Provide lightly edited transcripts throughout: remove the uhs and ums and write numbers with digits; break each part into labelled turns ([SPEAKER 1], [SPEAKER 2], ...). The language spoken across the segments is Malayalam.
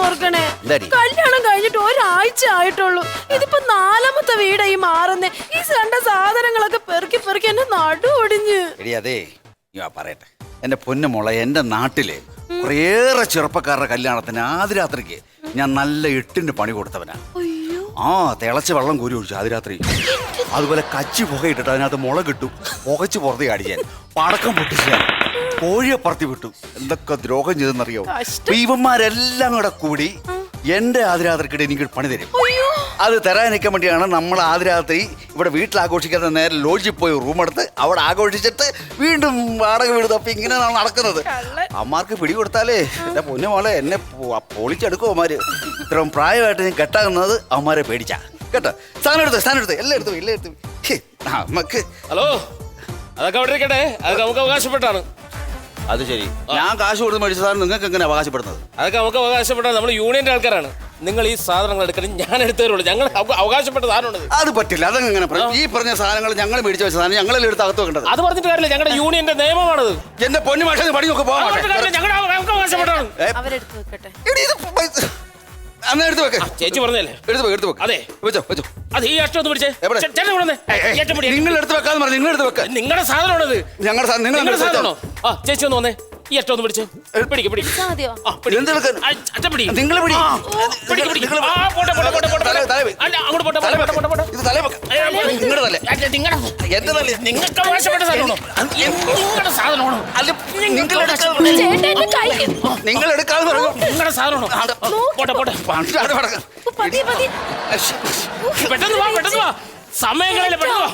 [SPEAKER 1] ഓർക്കണേ. കല്യാണം കഴിഞ്ഞിട്ട് ഒരാഴ്ച ആയിട്ടുള്ളൂ. ഇതിപ്പോ 4ാമത്തെ വീടായി മാറുന്നേ. ഈ കണ്ട സാധനങ്ങളൊക്കെ പെറുക്കി പെറുക്കി എന്റെ നടു ഒടിഞ്ഞ്.
[SPEAKER 2] അതെ പറയട്ടെ എന്റെ പൊന്നുമോളെ, എന്റെ നാട്ടില് കുറേയേറെ ചെറുപ്പക്കാരുടെ കല്യാണത്തിന് ആദ്യരാത്രിക്ക് ഞാൻ നല്ല 8ന്റെ പണി കൊടുത്തവനാ. തിളച്ച വെള്ളം കോരി ഒഴിച്ചു ആദ്യരാത്രി. അതുപോലെ കച്ചി പുകയിട്ടിട്ട് അതിനകത്ത് മുളകിട്ടു പുകച്ച് പുറത്ത് കാടിക്കാൻ, പടക്കം പൊട്ടിച്ചാൻ, കോഴിയെ പറത്തി വിട്ടു. എന്തൊക്കെ ദ്രോഹം ചെയ്തെന്നറിയോ? ഇവന്മാരെല്ലാം കൂടി എന്റെ ആദ്യരാത്രിക്കിടെ എനിക്ക് പണി തരും. അത് തരാൻ നിൽക്കാൻ വേണ്ടിയാണ് നമ്മൾ ആദ്യരാത്രി ഇവിടെ വീട്ടിൽ ആഘോഷിക്കാതെ നേരെ ലോഡ്ജിൽ പോയി റൂം എടുത്ത് അവിടെ ആഘോഷിച്ചിട്ട് വീണ്ടും വാടക വീട് തപ്പി ഇങ്ങനെ നടക്കുന്നത്. അമ്മമാർക്ക് പിടി കൊടുത്താലേ എന്റെ പൊന്നു മോളെ എന്നെ പൊളിച്ചെടുക്കും അവന്മാര്. ഇത്രയും പ്രായമായിട്ട് ഞാൻ കെട്ടാകുന്നത് അവന്മാരെ പേടിച്ചാ കേട്ടോ. സ്ഥാനം എടുത്ത് എല്ലാം എടുത്തു നമുക്ക്.
[SPEAKER 3] ഹലോ, അതൊക്കെ അവിടെ ഇരിക്കട്ടെ, അതൊക്കെ നമുക്ക് അവകാശപ്പെട്ടാണ്.
[SPEAKER 2] അത് ശരി, ഞാൻ കാശ് കൊടുത്ത് മേടിച്ചതാണ്. നിങ്ങൾക്ക് എങ്ങനെ അവകാശപ്പെടുന്നത്?
[SPEAKER 3] അതൊക്കെ നമുക്ക് അവകാശപ്പെട്ടാണ്. നമ്മൾ യൂണിയന്റെ ആൾക്കാരാണ്. നിങ്ങൾ ഈ സാധനങ്ങൾ എടുക്കണം, ഞാൻ എടുത്തതരുള്ളൂ. ഞങ്ങൾ അവകാശപ്പെട്ട സാധനമുണ്ട്.
[SPEAKER 2] അത് പറ്റില്ല. അതങ്ങനെ ഈ പറഞ്ഞ സാധനങ്ങൾ ഞങ്ങൾ മേടിച്ചു വെച്ച സാധനം ഞങ്ങളെല്ലാം എടുത്ത് അകത്ത് വെക്കേണ്ടത്.
[SPEAKER 3] അത് പറഞ്ഞിട്ട് കാര്യമില്ല, ഞങ്ങളുടെ യൂണിയന്റെ നിയമമാണത്.
[SPEAKER 2] എന്റെ പൊന്നു മാഷ പണി നോക്കി പോകാൻ
[SPEAKER 3] ഞങ്ങളുടെ അവകാശപ്പെട്ടാണ്.
[SPEAKER 2] അന്ന് എടുത്ത് വെക്ക.
[SPEAKER 3] ചേച്ചി പറഞ്ഞല്ലേ
[SPEAKER 2] എടുത്ത് വെക്ക.
[SPEAKER 3] അതെ
[SPEAKER 2] വെച്ചോ.
[SPEAKER 3] അത് ഈ അഷ്ടം ഒന്ന് പിടിച്ചേ.
[SPEAKER 2] നിങ്ങൾ എടുത്ത് വെക്കാന്ന് പറഞ്ഞു. നിങ്ങൾ എടുത്ത് വെക്ക.
[SPEAKER 3] നിങ്ങളുടെ സാധനമാണത്.
[SPEAKER 2] ഞങ്ങളുടെ സാധനമാണോ?
[SPEAKER 3] ചേച്ചി ഒന്ന് വന്നേ, ഈ അഷ്ടം ഒന്ന് പിടിച്ചേ. നിങ്ങൾ നിങ്ങൾക്ക് അവകാശപ്പെട്ട സാധനമാണോ? നിങ്ങളുടെ സാധനമാണോ?
[SPEAKER 2] നിങ്ങൾ എടുക്കാന്ന് പറഞ്ഞു.
[SPEAKER 3] നിങ്ങളുടെ സാധനമാണോ? പെട്ടെന്ന് വാ. സമയങ്ങളിൽ പെട്ടെന്ന്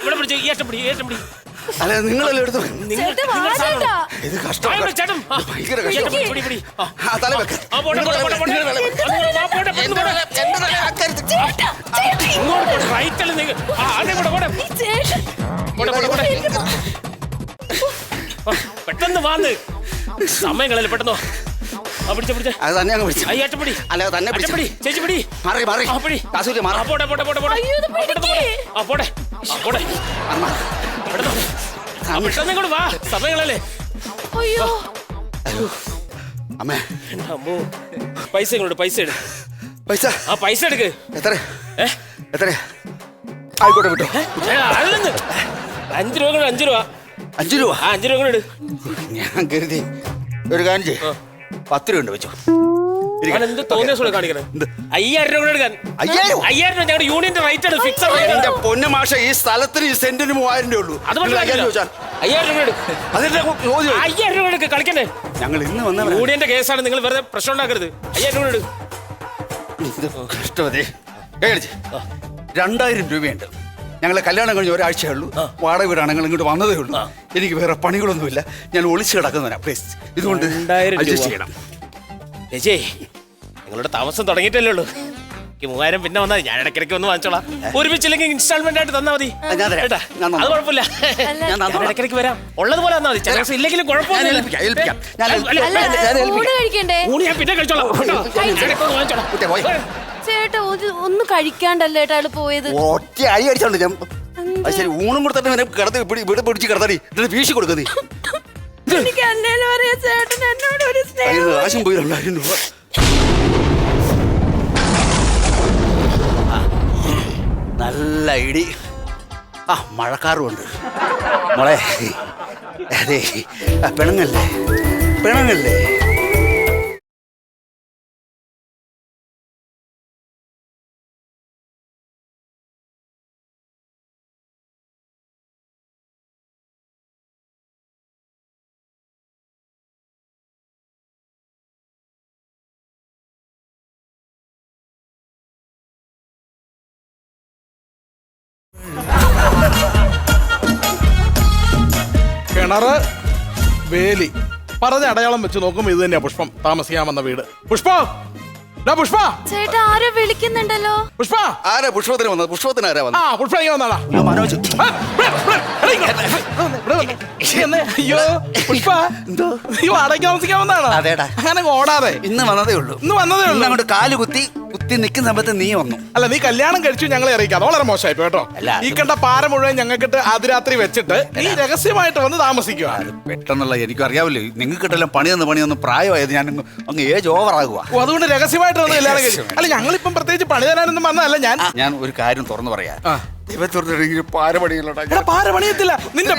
[SPEAKER 3] ഇവിടെ പിടിച്ച് ഈ ഏറ്റം പിടി.
[SPEAKER 2] അല്ല, നിങ്ങളെല്ലാം എടുത്തു. ഇത് കഷ്ടം.
[SPEAKER 3] പെട്ടെന്ന് വാന്ന് സമയങ്ങളിൽ പെട്ടെന്ന് പിടിച്ചേ.
[SPEAKER 2] അത് തന്നെ അങ്ങ് പിടിച്ചു.
[SPEAKER 3] അയ്യാറ്റപ്പിടി.
[SPEAKER 2] അല്ല, തന്നെ പിടി.
[SPEAKER 3] ചേച്ചി പിടി.
[SPEAKER 2] മാറി
[SPEAKER 3] പെട്ടെന്ന് ഇങ്ങോട്ട് വാ, സമയങ്ങളല്ലേ.
[SPEAKER 2] അമ്മേ,
[SPEAKER 3] പൈസ ഇങ്ങോട്ട്. പൈസ എടുക്ക്.
[SPEAKER 2] എത്ര ആയിക്കോട്ടെ, വിട്ടോ.
[SPEAKER 3] 5 രൂപ. 5 രൂപ.
[SPEAKER 2] 5 രൂപ?
[SPEAKER 3] 5 രൂപ എടു.
[SPEAKER 2] ഞാൻ കരുതി ഒരു കാര്യം ചെയ്യും, 10 രൂപ ഉണ്ട് വെച്ചോ.
[SPEAKER 3] എന്ത് തോന്നിയ സുഖം കാണിക്കണേ? 5000 രൂപ എടുക്കാൻ. 5000 രൂപ ഞങ്ങളുടെ യൂണിയന്റെ റേറ്റ് ആണ്. ഫിക്സ്.
[SPEAKER 2] എന്റെ പൊന്നു മാഷ, ഈ സ്ഥലത്തിന് ഈ സെന്റിന് 3000 രൂപ ഉള്ളൂ.
[SPEAKER 3] അത് 5000 രൂപ എടുക്കും. 5000 രൂപ എടുക്ക്. കളിക്കണ്ടേ?
[SPEAKER 2] ഞങ്ങൾ ഇന്ന് വന്ന
[SPEAKER 3] യൂണിയന്റെ കേസാണ്. നിങ്ങൾ വെറുതെ പ്രശ്നം ഉണ്ടാക്കരുത്. 5000 രൂപ എടുക്കും.
[SPEAKER 2] കഷ്ടമതേ. 2000 രൂപയുണ്ട്. ഞങ്ങളെ കല്യാണം കഴിഞ്ഞ് ഒരാഴ്ചയേ ഉള്ളൂ. വാടക വീടാണ്. ഞങ്ങൾ ഇങ്ങോട്ട് വന്നതേ ഉള്ളൂ. എനിക്ക് വേറെ പണികളൊന്നുമില്ല. ഞാൻ ഒളിച്ചു കിടക്കുന്നവനാ. പ്ലീസ്, ഇതുകൊണ്ട് അഡ്ജസ്റ്റ് ചെയ്യണം.
[SPEAKER 3] ചേച്ചി, നിങ്ങളുടെ താമസം തുടങ്ങിയിട്ടല്ലേ ഉള്ളൂ. 3000 പിന്നെ വന്നാൽ ഞാൻ ഇടയ്ക്കിടയ്ക്ക് ഒന്ന് വാങ്ങിച്ചോളാം. ഒരുമിച്ചില്ലെങ്കിൽ ഇൻസ്റ്റാൾമെന്റ് ആയിട്ട് തന്നാ മതി. അത് കുഴപ്പമില്ല. ഇടയ്ക്കിടയ്ക്ക് വരാം. ഉള്ളതുപോലെ തന്നാ മതി. ചില ദിവസം ഇല്ലെങ്കിലും കുഴപ്പമൊന്നുമില്ല. ഞാൻ പിന്നെ കഴിച്ചോളാം.
[SPEAKER 1] ചേട്ടാ, ഒന്ന് കഴിക്കാണ്ടല്ലേ ഏട്ടാ പോയത്?
[SPEAKER 2] ഒറ്റ അടി അടിച്ചോണ്ട് ഞാൻ. ശരി, ഊണും കൊടുത്തിട്ട് കിടത്തി ഇവിടെ പിടിച്ച് കിടത്താടി. ഇതിന് വീശി കൊടുക്കുന്നേ.
[SPEAKER 1] എനിക്ക് എന്നേലും അറിയാ ചേട്ടൻ എന്നോട് ഒരു സ്നേഹം.
[SPEAKER 2] ആശം പോയി 2000 രൂപ. നല്ല ഇടി. മഴക്കാറുമുണ്ട് മോളെ. അതെ, പിണങ്ങല്ലേ.
[SPEAKER 4] കിണറ്, വേലി പറഞ്ഞ അടയാളം വെച്ച് നോക്കുമ്പോൾ ഇത് തന്നെയാ പുഷ്പം താമസിക്കാൻ വന്ന വീട്. പുഷ്പ, പുഷ്പ
[SPEAKER 1] ചേട്ടാ ആരോ വിളിക്കുന്നുണ്ടല്ലോ.
[SPEAKER 4] പുഷ്പ
[SPEAKER 2] ആരാ പുഷ്പത്തിന് വന്നത്? പുഷ്പത്തിന് ആരാ വന്നത്?
[SPEAKER 4] ആ പുഷ്പ ഇങ്ങനെ വന്നാടാ.
[SPEAKER 2] മനോജ്.
[SPEAKER 4] അയ്യോ പുഷ്പ
[SPEAKER 2] എന്തോ
[SPEAKER 4] അയ്യോ അടയ്ക്ക് താമസിക്കാൻ വന്നാണോ?
[SPEAKER 2] അതേടാ.
[SPEAKER 4] അങ്ങനെ ഓടാതെ
[SPEAKER 2] ഇന്ന് വന്നതേ ഉള്ളൂ.
[SPEAKER 4] ഇന്ന് വന്നതേ ഉള്ളൂ.
[SPEAKER 2] അങ്ങോട്ട് കാല് കുത്തി നിൽക്കുന്ന സമയത്ത് നീ വന്നു.
[SPEAKER 4] അല്ല നീ കല്യാണം കഴിച്ചു ഞങ്ങളെ അറിയിക്കാം, അത് വളരെ മോശമായി കേട്ടോ.
[SPEAKER 2] അല്ല,
[SPEAKER 4] ഈ കണ്ട പാര മുഴുവൻ ഞങ്ങൾക്കിട്ട് ആദ്യരാത്രി വെച്ചിട്ട് നീ രഹസ്യമായിട്ട് വന്ന് താമസിക്കുക.
[SPEAKER 2] പെട്ടെന്നുള്ള എനിക്കും അറിയാവില്ലേ, നിങ്ങൾക്കിട്ടെല്ലാം പണിയൊന്ന് പ്രായമായത് ഞാൻ അങ്ങ് ഏജ് ഓവർ ആകുക.
[SPEAKER 4] അതുകൊണ്ട് രഹസ്യമായിട്ട് വന്ന് കല്യാണം കഴിച്ചു. അല്ല ഞങ്ങളിപ്പം പ്രത്യേകിച്ച് പണി തരാനൊന്നും വന്നതല്ല. ഞാൻ
[SPEAKER 2] ഒരു കാര്യം തുറന്നു പറയാം. പാരപണികളുണ്ടാ.
[SPEAKER 4] എടാ പാര പണിയത്തില്ല. നിന്റെ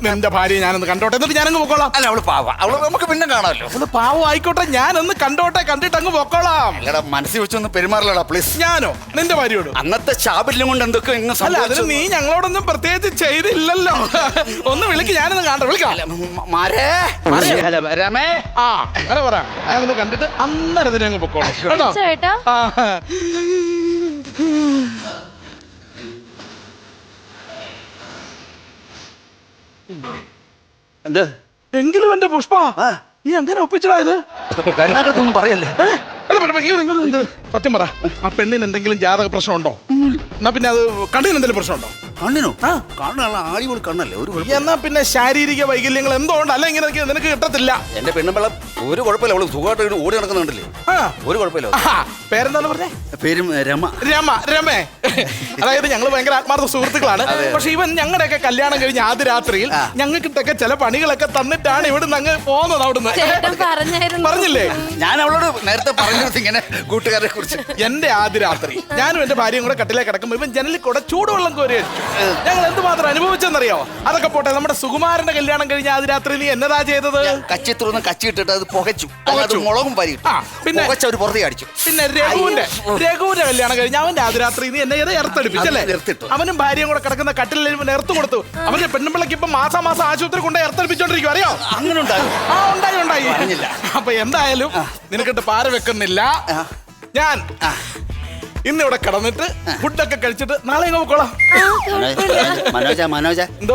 [SPEAKER 4] നിന്റെ ഭാര്യയെ ഞാനൊന്ന് കണ്ടോട്ടെ, എന്നിട്ട് ഞാനങ്ങ് പൊക്കോളാം.
[SPEAKER 2] അല്ല അവള് പാവ, അവള് നമുക്ക് പിന്നെ കാണാമല്ലോ.
[SPEAKER 4] ഒന്ന് പാവം ആയിക്കോട്ടെ, ഞാനൊന്ന് കണ്ടോട്ടെ, കണ്ടിട്ട് അങ്ങ് പൊക്കോളാം.
[SPEAKER 2] അല്ലടാ മനസ്സിൽ വെച്ചൊന്ന് പെരുമാറില്ലടാ പ്ലീസ്.
[SPEAKER 4] ഞാനോ നിന്റെ ഭാര്യയോട്?
[SPEAKER 2] അന്നത്തെ ശാപല്യം കൊണ്ട് എന്തൊക്കെ
[SPEAKER 4] അല്ല അതിന് നീ ഞങ്ങളോടൊന്നും പ്രത്യേകിച്ച് ചെയ്തില്ലല്ലോ. ഒന്ന് വിളിക്ക്, ഞാനൊന്ന് കാണട്ടെ. വിളിക്കാം. ആ അങ്ങനെ പറ. ഞാനൊന്ന് കണ്ടിട്ട് അന്നേരം ഇതിനെ അങ്ങ് പൊക്കോളാം കേട്ടോ.
[SPEAKER 1] ചേട്ടാ
[SPEAKER 2] എന്ത്
[SPEAKER 4] എങ്കിലും എന്റെ പുഷ്പ നീ എങ്ങനെ ഒപ്പിച്ചടാ ഇത്?
[SPEAKER 2] ഒന്നും പറയല്ലേ.
[SPEAKER 4] സത്യം പറ, ആ പെണ്ണിന് എന്തെങ്കിലും ജാതക പ്രശ്നമുണ്ടോ? എന്നാ പിന്നെ അത് കണ്ണിന് എന്തെങ്കിലും പ്രശ്നമുണ്ടോ?
[SPEAKER 2] കണ്ണിനോ? കണ്ണുള്ള അടിപൊളി കണ്ണല്ലേ, ഒരു കുഴപ്പം.
[SPEAKER 4] എന്നാ പിന്നെ ശാരീരിക വൈകല്യങ്ങൾ എന്തോണ്ട് അല്ല ഇങ്ങനെ നിനക്ക് കിട്ടത്തില്ല.
[SPEAKER 2] എന്റെ പെണ്ണുമ്പളം ഒരു കുഴപ്പമില്ല, അവള് സുഖമായിട്ട് ഓടി നടക്കുന്നുണ്ടല്ലേ, ഒരു കുഴപ്പമില്ല.
[SPEAKER 4] പേരെന്താന്ന് പറഞ്ഞേ?
[SPEAKER 2] പേരും രമ.
[SPEAKER 4] രമേ. അതായത് ഞങ്ങൾ ഭയങ്കര ആത്മാർത്ഥ സുഹൃത്തുക്കളാണ്. പക്ഷെ ഇവൻ ഞങ്ങളുടെയൊക്കെ കല്യാണം കഴിഞ്ഞ ആദ്യ രാത്രിയിൽ ഞങ്ങൾക്കിട്ടൊക്കെ ചില പണികളൊക്കെ തന്നിട്ടാണ് ഇവിടുന്ന് അങ്ങ് പോകുന്നത്. അവിടുന്ന് പറഞ്ഞില്ലേ?
[SPEAKER 2] ഞാൻ അവളോട് നേരത്തെ പറഞ്ഞു ഇങ്ങനെ കൂട്ടുകാരെ കുറിച്ച്.
[SPEAKER 4] എന്റെ ആദ്യ രാത്രി ഞാനും എന്റെ ഭാര്യയും കൂടെ കട്ടിലേക്ക് കിടക്കുമ്പോ ഇവൻ ജനലിൽ കൂടെ ചൂടുവെള്ളം കോരി വെച്ചു. ഞങ്ങൾ എന്തുമാത്രം അനുഭവിച്ചെന്നറിയോ? അതൊക്കെ പോട്ടെ, നമ്മുടെ സുകുമാരന്റെ കല്യാണം കഴിഞ്ഞ ആദ്യ രാത്രി നീ എന്നതാ ചെയ്തത്?
[SPEAKER 2] കച്ചി തുറന്ന് കച്ചി ഇട്ടിട്ട് അത് പുകച്ചു, മുളകും പരി
[SPEAKER 4] പിന്നെ
[SPEAKER 2] ഒരു പുറത്തേ അടിച്ചു.
[SPEAKER 4] പിന്നെ രഘുവിന്റെ കല്യാണം കഴിഞ്ഞ അവന്റെ ആദ്യ രാത്രി നീ എന്നെ എർത്തടിപ്പിച്ചല്ലേ? അവനും ഭാര്യയും കൂടെ കിടക്കുന്ന കട്ടിലിൽ എർത്ത് കൊടുത്തു. അവന്റെ പെണ്ണുമ്പിള്ളക്ക് ഇപ്പൊ മാസം ആശുപത്രി കൊണ്ട് എർത്തടിപ്പിച്ചോണ്ടിരിക്കും, അറിയോ?
[SPEAKER 2] അങ്ങനെ ഉണ്ടായി.
[SPEAKER 4] അപ്പൊ എന്തായാലും നിനക്കിട്ട് പാര വെക്കുന്നില്ല. ഞാൻ ഇന്നിവിടെ കിടന്നിട്ട് ഫുഡൊക്കെ കഴിച്ചിട്ട് നാളെ ഇങ്ങ് പോക്കോളാം.
[SPEAKER 2] മനോജ
[SPEAKER 4] എന്തോ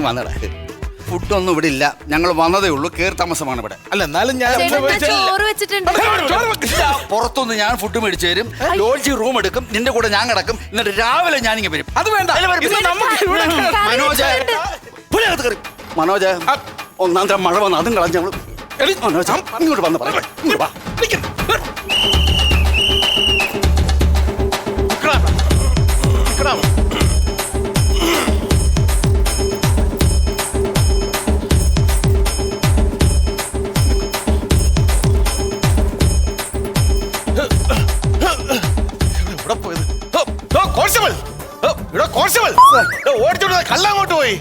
[SPEAKER 2] വന്നടാ. ഫുഡൊന്നും ഇവിടെ ഇല്ല, ഞങ്ങൾ വന്നതേ ഉള്ളൂ, കേറി താമസമാണ് ഇവിടെ.
[SPEAKER 4] അല്ല എന്നാലും ഞാൻ
[SPEAKER 2] പുറത്തുനിന്ന് ഞാൻ ഫുഡ് മേടിച്ചു തരും, ലോഡ്ജ് റൂം എടുക്കും, നിന്റെ കൂടെ ഞാൻ കിടക്കും, എന്നിട്ട് രാവിലെ ഞാനിങ്ങ് വരും.
[SPEAKER 4] അത് വേണ്ട.
[SPEAKER 2] മനോജ ഒന്നാം തരം മഴ വന്ന് അതും കളഞ്ഞ ഇങ്ങോട്ട് വന്ന് പറയാം.
[SPEAKER 4] ഓടിച്ചോണ്ട് കള്ളങ്ങോട്ട് പോയി.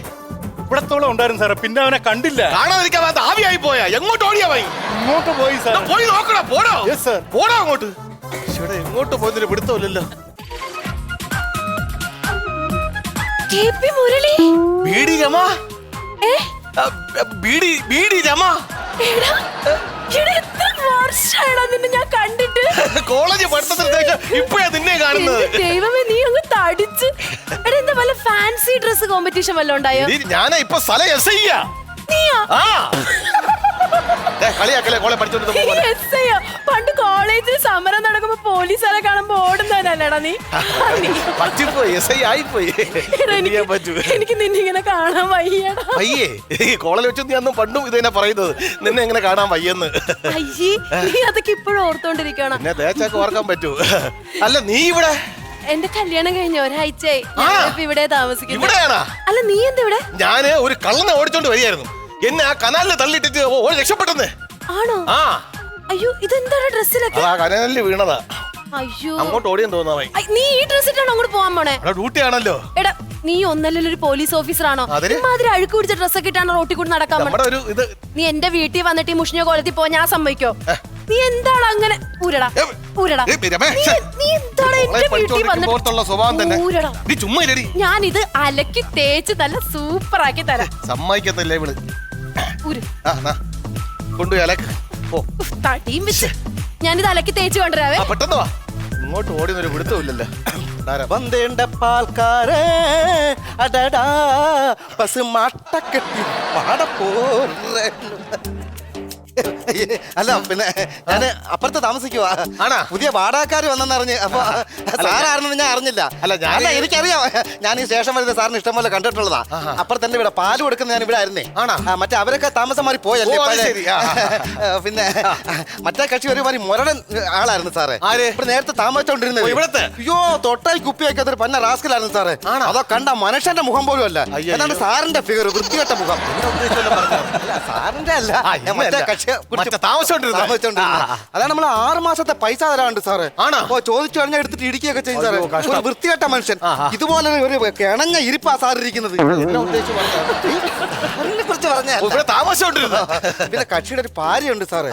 [SPEAKER 5] ഇവിടത്തോളം ഉണ്ടായിരുന്നു സാറേ, പിന്നെ അവനെ കണ്ടില്ല.
[SPEAKER 4] കാണാതിരിക്കാൻ ആവിയായി പോയാ. എങ്ങോട്ട് ഓടിയാ പോയി?
[SPEAKER 5] ഇങ്ങോട്ട് പോയി സാർ.
[SPEAKER 4] പോയി നോക്കണോ? പോടോ.
[SPEAKER 5] Yes sir.
[SPEAKER 4] പോടോ അങ്ങോട്ട്. എങ്ങോട്ട് പോയതിന് പിടുത്തമില്ലല്ലോ. ബീഡി രമ. ബീഡി രമ.
[SPEAKER 1] ഞാൻ കണ്ടിട്ട്
[SPEAKER 4] കോളേജ് പഠിത്തത്തിന് ഇപ്പഴാ നിന്നെ കാണുന്നത്.
[SPEAKER 1] ദൈവമേ നീ അങ്ങ് തടിച്ച്. എന്താ വല്ല ഫാൻസി ഡ്രസ് കോമ്പറ്റീഷൻ വല്ലതും ഉണ്ടായോ?
[SPEAKER 4] ഞാനാ ഇപ്പൊ സ്ഥലം എസ് ഐ. കളിയാക്കല്ലേ കോളേജ് പഠിച്ചോണ്ട്.
[SPEAKER 1] പണ്ട് കോളേജിൽ സമരം നടക്കുമ്പോ പോലീസുകാരെ കാണുമ്പോ ഓടുന്നവനല്ലേടാ നീ? എനിക്ക് നിന്നെ ഇങ്ങനെ കാണാൻ വയ്യടാ.
[SPEAKER 4] വയ്യേ? കോളേജ് വെച്ച് നീ അന്നും പണ്ടും ഇത് തന്നെ പറയുന്നത്, നിന്നെ എങ്ങനെ കാണാൻ വയ്യെന്ന്.
[SPEAKER 1] അയ്യേ നീ അതൊക്കെ ഇപ്പോഴും ഓർത്തോണ്ടിരിക്കണം.
[SPEAKER 4] എന്നെ തേച്ചൊക്കെ ഓർക്കാൻ പറ്റൂ. അല്ല നീ ഇവിടെ?
[SPEAKER 1] എന്റെ കല്യാണം കഴിഞ്ഞ ഒരാഴ്ചയായി ഇവിടെ താമസിക്കുന്നു.
[SPEAKER 4] ഇവിടെയാണോ?
[SPEAKER 1] അല്ല നീ എന്താ ഇവിടെ?
[SPEAKER 4] ഞാന് ഒരു കള്ളനെ ഓടിച്ചോണ്ട് വരികയായിരുന്നു. എന്നെ ആ കനാലിൽ തള്ളിയിട്ടിട്ട് രക്ഷപ്പെട്ടെന്ന്.
[SPEAKER 1] ആണോ? അയ്യോ ഇതെന്താണ് ഡ്രസ്സിലൊക്കെ?
[SPEAKER 4] കനാലിൽ വീണതാ.
[SPEAKER 1] അയ്യോ
[SPEAKER 4] അങ്ങോട്ട് ഓടിയെന്ന് തോന്നാ.
[SPEAKER 1] നീ ഈ ഡ്രസ് ഇട്ടാണ് അങ്ങോട്ട് പോവാൻ പോണേ?
[SPEAKER 4] ഡ്യൂട്ടി ആണല്ലോ.
[SPEAKER 1] എടാ നീ ഒന്നല്ലല്ലോ ഒരു പോലീസ് ഓഫീസർ ആണോ? ഇമാതിരി അഴുക്ക് പിടിച്ച ഡ്രസ്സൊക്കെ ഇട്ടാണ് റോട്ടിൽ കൂടി നടക്കാൻ പോണേ. നീ എന്റെ വീട്ടിൽ വന്നിട്ട് ഈ മുഷിഞ്ഞ കോലത്തിൽ പോ, ഞാൻ സമ്മതിക്കോ? നീ എന്താണ് അങ്ങനെ? ഊരടാ ഊരടാ. നീ എന്താണ് എന്റെ വീട്ടിൽ വന്നിട്ട്? ഞാൻ ഇത് അലക്കി തേച്ച് നല്ല സൂപ്പർ ആക്കി തരാം.
[SPEAKER 4] സമ്മതിക്കത്തില്ല ഇവള്. കൊണ്ടുപോയി അലക്ക്.
[SPEAKER 1] തടിയും വെച്ച് ഞാനിത് അലക്കി തേച്ച് കൊണ്ടുവരാവേ.
[SPEAKER 4] പെട്ടെന്ന് വാ. ഇങ്ങോട്ട് ഓടിയൊരു പിടുത്തമില്ലല്ലോ.
[SPEAKER 5] വന്തേണ്ട പാൽക്കാരേ അടടാ പസു മാട്ടക്കെട്ടി പാട പോറേ അല്ല പിന്നെ ഞാന് അപ്പുറത്ത് താമസിക്കുവാ.
[SPEAKER 6] ആണാ?
[SPEAKER 5] പുതിയ വാടകക്കാര് വന്നെന്നറിഞ്ഞ് അപ്പൊ സാറാണെന്ന് ഞാൻ അറിഞ്ഞില്ല.
[SPEAKER 6] അല്ല,
[SPEAKER 5] എനിക്കറിയാം. ഞാൻ ഈ സ്റ്റേഷൻ വരുന്ന സാറിന് ഇഷ്ടം പോലെ കണ്ടിട്ടുള്ളതാ. അപ്പുറത്ത് എന്റെ ഇവിടെ പാല് കൊടുക്കുന്ന ഞാൻ ഇവിടെ ആയിരുന്നേ. മറ്റേ അവരൊക്കെ താമസം മാറി പോയല്ലേ. പിന്നെ മറ്റേ കക്ഷി ഒരു മാതിരി മുരടൻ ആളായിരുന്നു സാറേ. ഇവിടെ നേരത്തെ താമസിച്ചോണ്ടിരുന്നത് ഇവിടത്തെ. അയ്യോ തൊട്ടായി കുപ്പിയൊക്കെ അതൊരു പന്ന റാസ്കലായിരുന്നു സാറേ. അതോ കണ്ട മനുഷ്യന്റെ മുഖം പോലും അല്ല. അതാണ് സാറിന്റെ ഫിഗർ, വൃത്തികെട്ട മുഖം. സാറിന്റെ അല്ല, മറ്റേ കക്ഷി താമസിച്ചോണ്ടിരുന്നത്. അതാണ് നമ്മൾ 6 മാസത്തെ പൈസ തരാണ്ട് സാറേ. അപ്പൊ ചോദിച്ചു കഴിഞ്ഞാൽ എടുത്തിട്ട് ഇടിക്കുകയൊക്കെ ചെയ്യും സാറേ. ഒരു വൃത്തികെട്ട മനുഷ്യൻ. ഇതുപോലെ ഒരു കിണഞ്ഞ ഇരിപ്പാ സാറിരിക്കുന്നത്. കുറിച്ച് പറഞ്ഞ പിന്നെ കക്ഷിയുടെ ഒരു ഭാര്യയുണ്ട് സാറേ.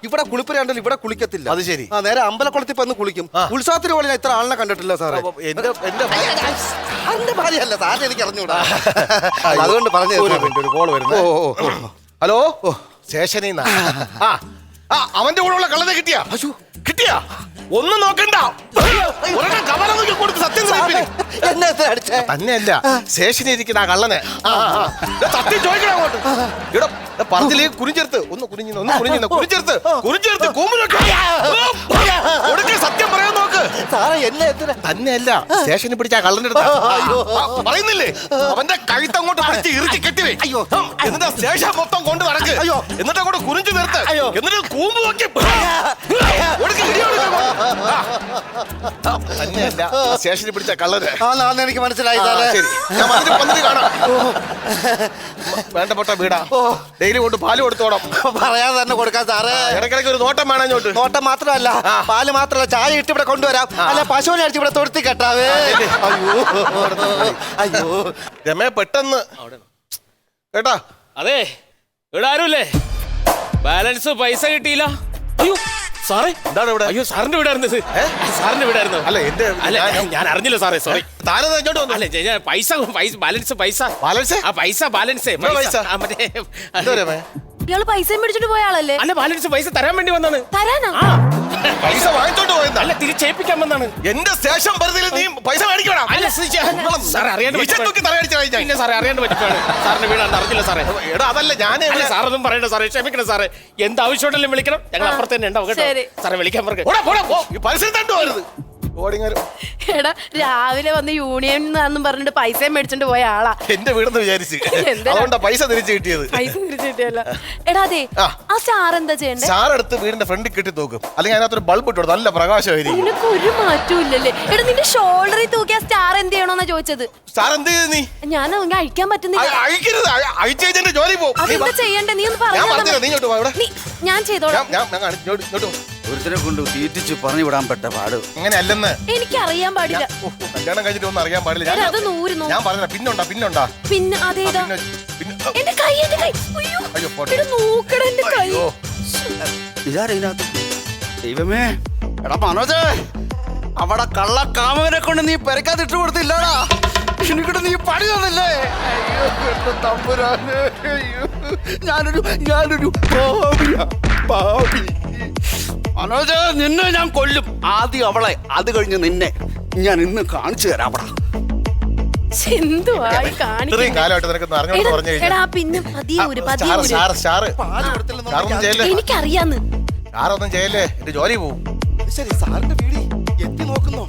[SPEAKER 5] ഇവിടെ കുളിപ്പുരണ്ടല്ലോ, ഇവിടെ കുളിക്കത്തില്ല.
[SPEAKER 6] അത് ശരി.
[SPEAKER 5] നേരെ അമ്പലക്കുളത്തിൽ വന്ന് കുളിക്കും. ഉത്സവത്തിന് പോലെ ഞാൻ ഇത്ര ആളിനെ കണ്ടിട്ടില്ല സാറേ. സാറിന്റെ ഭാര്യയല്ല, സാറിന് എനിക്ക് അറിഞ്ഞൂടാ. അതുകൊണ്ട് പറഞ്ഞു.
[SPEAKER 6] ഒരു കോള് വരുന്നു. ഹലോ, സ്റ്റേഷനിൽ അവന്റെ കൂടെ ഉള്ള കള്ളനെ കിട്ടിയാ? കിട്ടിയാ? ഒന്നും നോക്കണ്ട, കൊടുത്ത് സത്യം തന്നെയല്ല സ്റ്റേഷനിൽ ഇരിക്കുന്ന ആ കള്ളനെ സത്യം ചോദിക്കണം അങ്ങോട്ട്. ഇവിടെ പറഞ്ഞില്ലേ കുരിഞ്ചെടുത്ത് ഒന്ന് കുരിഞ്ചെടുത്ത് സത്യം പറയാൻ നോക്ക്. തന്നെയല്ല സ്റ്റേഷനിൽ പിടിച്ച ആ കള്ളന്റെ അടുത്ത് പറയുന്നില്ലേ, അവന്റെ കഴുത്ത് അങ്ങോട്ട് പിടിച്ച് ഇറുക്കി കെട്ടിവേ. എന്നിട്ട് സ്റ്റേഷൻ മൊത്തം കൊണ്ട് നടക്ക്. എന്നിട്ട് അങ്ങോട്ട് കുരിഞ്ചു നിർത്ത്. എന്നിട്ട് കൂമ്പ് നോക്കി തന്നെയല്ല സ്റ്റേഷനിൽ പിടിച്ച കള്ളന്.
[SPEAKER 5] എനിക്ക് മനസ്സിലായി സാറേ.
[SPEAKER 6] ശരി, ഞാൻ വന്നിട്ട് കാണാം. വേണ്ടപ്പെട്ട വീടാ, ഡെയിലി കൊണ്ട് പാല് കൊടുത്തോണം.
[SPEAKER 5] പറയാതെ തന്നെ കൊടുക്കാം സാറേ.
[SPEAKER 6] ഇടയ്ക്കിടയ്ക്ക് ഒരു നോട്ടം വേണം ഇങ്ങോട്ട്.
[SPEAKER 5] നോട്ടം മാത്രമല്ല, പാല് മാത്രമല്ല, ചായ ഇട്ട് ഇവിടെ കൊണ്ടുവരാം. അല്ല പശുവിനെ അടിച്ച് ഇവിടെ തൊടുത്തി കെട്ടാവേ. അയ്യോ
[SPEAKER 6] രമേ പെട്ടെന്ന് കേട്ടാ.
[SPEAKER 3] അതെ, ഇവിടെ ആരുമില്ലേ? ബാലൻസ് പൈസ കിട്ടിയില്ല. അയ്യോ സാറേ,
[SPEAKER 6] എന്താണ് ഇവിടെ?
[SPEAKER 3] അയ്യോ സാറിന്റെ വീടായിരുന്നു. സാറിന്റെ വീടായിരുന്നു.
[SPEAKER 6] അല്ല എന്റെ
[SPEAKER 3] അല്ല ഞാൻ അറിഞ്ഞില്ല സാറേ, സോറി.
[SPEAKER 6] താനെന്താ ഇങ്ങോട്ട് വന്നു?
[SPEAKER 3] അല്ല ഞാൻ പൈസ ബാലൻസ്
[SPEAKER 6] ബാലൻസ്?
[SPEAKER 3] ആ പൈസ ബാലൻസ്
[SPEAKER 6] പൈസ?
[SPEAKER 3] മറ്റേ
[SPEAKER 6] എന്തോ രമേ?
[SPEAKER 1] ഇയാള് പൈസ മേടിച്ചിട്ട് പോയ ആളല്ലേ?
[SPEAKER 3] അല്ല ബാലൻസ് പൈസ തരാൻ വേണ്ടി വന്നാണ്.
[SPEAKER 1] തരാനാ?
[SPEAKER 6] പൈസ വാങ്ങിച്ചോണ്ട് പോയെന്നാ?
[SPEAKER 3] അല്ല തിരിച്ചേൽപ്പിക്കാൻ വന്നാണ്.
[SPEAKER 6] എന്റെ സ്റ്റേഷൻ പരിധിയിൽ നീ പൈസ മേടിക്കണം?
[SPEAKER 3] അല്ല സാറേ അറിയാണ്ട് പിന്നെ സാറേ അറിയാണ്ട് പറ്റിപ്പാണ്. സാറിന്റെ വീടാണ്, അറിഞ്ഞില്ല സാറേ.
[SPEAKER 6] എടാ അതല്ല ഞാൻ
[SPEAKER 3] സാറൊന്നും പറയണ്ട സാറേ, ക്ഷമിക്കണം സാറേ. എന്ത് ആവശ്യമുണ്ടെങ്കിലും വിളിക്കണം, ഞങ്ങൾ അപ്പുറത്ത് തന്നെ ഉണ്ടാവും കേട്ടോ. സാറേ വിളിക്കാൻ പറഞ്ഞു.
[SPEAKER 6] പരിസരത്തോട്ട് പോരുത്.
[SPEAKER 1] എടാ രാവിലെ വന്ന് യൂണിയൻ പറഞ്ഞിട്ട് പൈസ മേടിച്ചോണ്ട് പോയ ആളാ.
[SPEAKER 6] എന്റെ വീടെന്ന് വിചാരിച്ച്, അതുകൊണ്ടാ പൈസ തിരിച്ചു കിട്ടിയത്.
[SPEAKER 1] പൈസ തിരിച്ചു കിട്ടിയല്ലോ. എടാ അതെ, ആ സ്റ്റാർ എന്താ ചെയ്യണ്ടേ?
[SPEAKER 6] സ്റ്റാർ എടുത്ത് വീടിന്റെ ഫ്രണ്ടിൽ കെട്ടി തൂക്കും, അല്ലെങ്കിൽ അതിനകത്തൊരു ബൾബ് ഇട്ടു, നല്ല പ്രകാശമായിരിക്കും.
[SPEAKER 1] നിനക്ക് ഒരു മാറ്റവും ഇല്ലല്ലേ? എടാ നിന്റെ ഷോൾഡറിൽ തൂക്കിയ സ്റ്റാർ എന്ത് ചെയ്യണോന്നാ ചോദിച്ചത്.
[SPEAKER 6] സ്റ്റാർ എന്ത് ചെയ്ത് നീ?
[SPEAKER 1] ഞാൻ അഴിക്കാൻ പറ്റുന്നില്ല.
[SPEAKER 6] അഴിക്കരുത്, അഴിച്ചെന്റെ ജോലി പോകും.
[SPEAKER 1] അതെന്താ ചെയ്യണ്ടേ? നീ ഒന്ന് പറഞ്ഞു. ഞാൻ ചെയ്തോളാം.
[SPEAKER 2] ഒരുത്തരെ കൊണ്ട് തീറ്റിച്ച് പറഞ്ഞു വിടാൻ പെട്ട പാട്.
[SPEAKER 6] അങ്ങനെ അല്ലെന്ന്
[SPEAKER 1] എനിക്ക് അറിയാൻ പാടില്ല.
[SPEAKER 6] കല്യാണം കഴിഞ്ഞിട്ട് ഒന്നും അറിയാൻ പാടില്ല.
[SPEAKER 1] അത് ഞാൻ
[SPEAKER 6] പറഞ്ഞ പിന്നുണ്ടാ
[SPEAKER 1] പിന്നെ അതേതാ? എന്റെ കൈ അയ്യോ നോക്കടാ എന്റെ കൈ.
[SPEAKER 2] ഇതാരതിനകത്ത്? ദൈവമേ, എടാ മനോജ്, അവിടെ കള്ള കാമകനെ കൊണ്ട് നീ പെരക്കാതെ ഇട്ട് കൊടുത്തില്ലടാ. എനിക്കിട്ട് നീ പണി തന്നില്ലേ? തമ്പുരാനെ, ഞാനൊരു പാവി. മനോജ്, നിന്നെ ഞാൻ കൊല്ലും. ആദ്യം അവളെ, അത് കഴിഞ്ഞ് നിന്നെ ഞാൻ ഇന്ന് കാണിച്ചു തരാം.
[SPEAKER 1] എനിക്കറിയാന്ന്.
[SPEAKER 6] സാറൊന്നും ചെയ്യല്ലേ, എന്റെ ജോലി പോവും.
[SPEAKER 5] ശരി, സാറിന്റെ വീട് എത്തി നോക്കുന്നോ?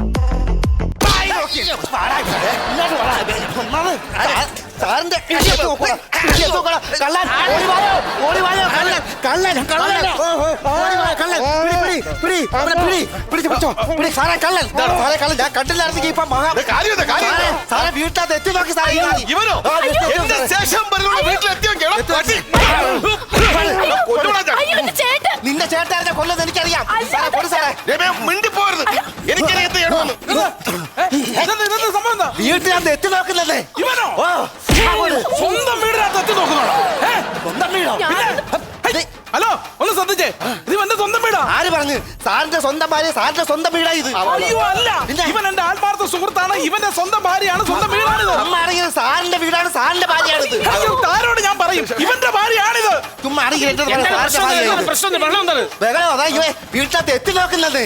[SPEAKER 5] സാറിന്റെ കണ്ടില്ലായിരുന്നെങ്കിൽ ഇപ്പൊ സാറെ വീട്ടിനകത്ത് എത്തി നോക്കി നിന്റെ ചേട്ടാ കൊല്ലം എനിക്കറിയാം. വീട്ടിനകത്ത് എത്തി നോക്കുന്നല്ലേ?
[SPEAKER 4] സ്വന്തം വീടിനകത്ത് എത്തി നോക്കുന്നോ? ഹലോ, ഒന്ന് ശ്രദ്ധിച്ചേ, ഇത് എന്റെ സ്വന്തം വീടാ.
[SPEAKER 5] ആര് പറഞ്ഞു? സാറിന്റെ സ്വന്തം ഭാര്യ സാറിന്റെ സ്വന്തം വീടാ ഇത്.
[SPEAKER 4] അയ്യോ അല്ല, ഇവൻ എന്റെ ആത്മാർത്ഥ സുഹൃത്താണ്, ഇവന്റെ സ്വന്തം ഭാര്യയാണ്, സ്വന്തം വീടാണിത്.
[SPEAKER 5] ചുമ്മാണെങ്കിൽ സാറിന്റെ വീടാണ്, സാറിന്റെ ഭാര്യയാണിത്.
[SPEAKER 4] അയ്യോ, താരോട് ഞാൻ പറയും, ഇവന്റെ ഭാര്യയാണിത്.
[SPEAKER 5] ചുമ്മാണെങ്കിൽ
[SPEAKER 3] പ്രശ്നം വെള്ളം എന്താണ്
[SPEAKER 5] വീട്ടിനകത്ത് എത്തി നോക്കുന്നത്.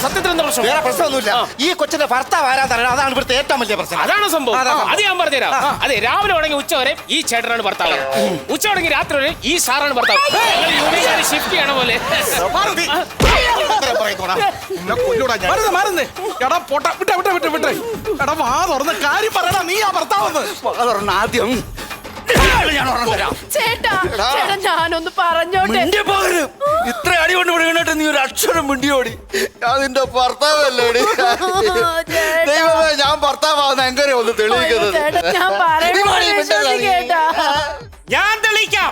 [SPEAKER 3] സത്യത്തിൽ എന്താ പ്രശ്നം?
[SPEAKER 5] വേറെ പ്രശ്നമൊന്നുമില്ല. ഈ കൊച്ചിന്റെ ഭർത്താവ് ആരാ തരണം, അതാണ് ഇവിടുത്തെ ഏറ്റവും വലിയ പ്രശ്നം.
[SPEAKER 3] അതാണ് സംഭവം. അത് ഞാൻ പറഞ്ഞുതരാം. അതെ, രാവിലെ തുടങ്ങി ഉച്ച വരെ ഈ ചേട്ടനാണ് ഭർത്താവ്, ഉച്ച തുടങ്ങി രാത്രി വരെ ഈ സാറാണ് ഭർത്താവ്. ഷിഫ്റ്റ് ചെയ്യണ പോലെ.
[SPEAKER 4] എടാ പൊട്ട, വിട്ടെ വിട്ടെ വിട്ടെ വിട്ടെ. എടാ വാ തുറന്ന് കാര്യം പറയടാ, നീ ആ ഭർത്താവെന്ന്.
[SPEAKER 2] ആദ്യം
[SPEAKER 1] ചേട്ടാ ചേട്ടാ ഞാനൊന്ന് പറഞ്ഞോട്ടെ.
[SPEAKER 2] ഇത്ര അടി കൊണ്ട് വീണിട്ട് നീ ഒരു അക്ഷരം മിണ്ടിയോടി. ഞാൻ നിന്റെ ഭർത്താവല്ലേ? ദൈവമേ, ഞാൻ ഭർത്താവാകുന്ന എങ്ങനെ ഒന്ന് തെളിയിക്കുന്നത്?
[SPEAKER 1] ചേട്ടാ ഞാൻ പറയുന്നത് കേട്ടാ.
[SPEAKER 3] ഞാൻ തെളിയിക്കാം.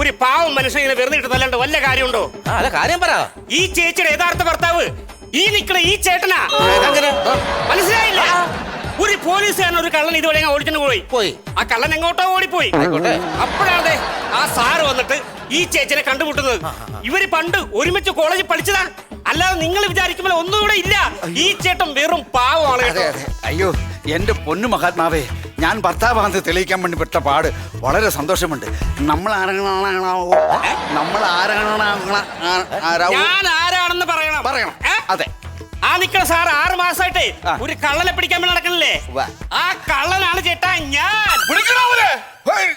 [SPEAKER 3] ഒരു പാവം മനുഷ്യൻ ഇങ്ങനെ വെറുതെ ഇട്ട് തല്ലാണ്ട് വല്ല കാര്യമുണ്ടോ?
[SPEAKER 5] അതെ, കാര്യം പറ.
[SPEAKER 3] ഈ ചേച്ചിയുടെ യഥാർത്ഥ ഭർത്താവ് ഈ നിക്കണ ഈ ചേട്ടനാ. മനസ്സിലായില്ല? ഒരു പോലീസുകാരൻ ഒരു കള്ളൻ ഇതുവരെ ഓടിച്ചു പോയി. ആ കള്ളൻ എങ്ങോട്ടോ ഓടിപ്പോയി. അപ്പോഴാണ് ആ സാറ് വന്നിട്ട് ഈ ചേച്ചിനെ കണ്ടുമുട്ടുന്നത്. ഇവര് പണ്ട് ഒരുമിച്ച് കോളേജിൽ പഠിച്ചതാ. അല്ലാതെ നിങ്ങൾ വിചാരിക്കുമ്പോൾ ഒന്നുകൂടെ ഇല്ല. ഈ ചേട്ടൻ വെറും പാവമാണ് കേട്ടോ.
[SPEAKER 2] അയ്യോ, എന്റെ പൊന്നു മഹാത്മാവേ, ഞാൻ ഭർത്താവാന്ന് തെളിയിക്കാൻ വേണ്ടി പെട്ട പാട് വളരെ സന്തോഷമുണ്ട്. നമ്മൾ
[SPEAKER 3] ഞാൻ ആരാണെന്ന് പറയണം.
[SPEAKER 2] പറയണം. അതെ,
[SPEAKER 3] ആ നിക്കണ സാർ 6 മാസമായിട്ടേ ഒരു കള്ളനെ പിടിക്കാൻ വേണ്ടി നടക്കണില്ലേ?
[SPEAKER 2] ഉവ്വ.
[SPEAKER 3] ആ കള്ളനാണ് ചേട്ടാ ഞാൻ.
[SPEAKER 6] വിളിക്കണോ അവനെ? ഹേയ്.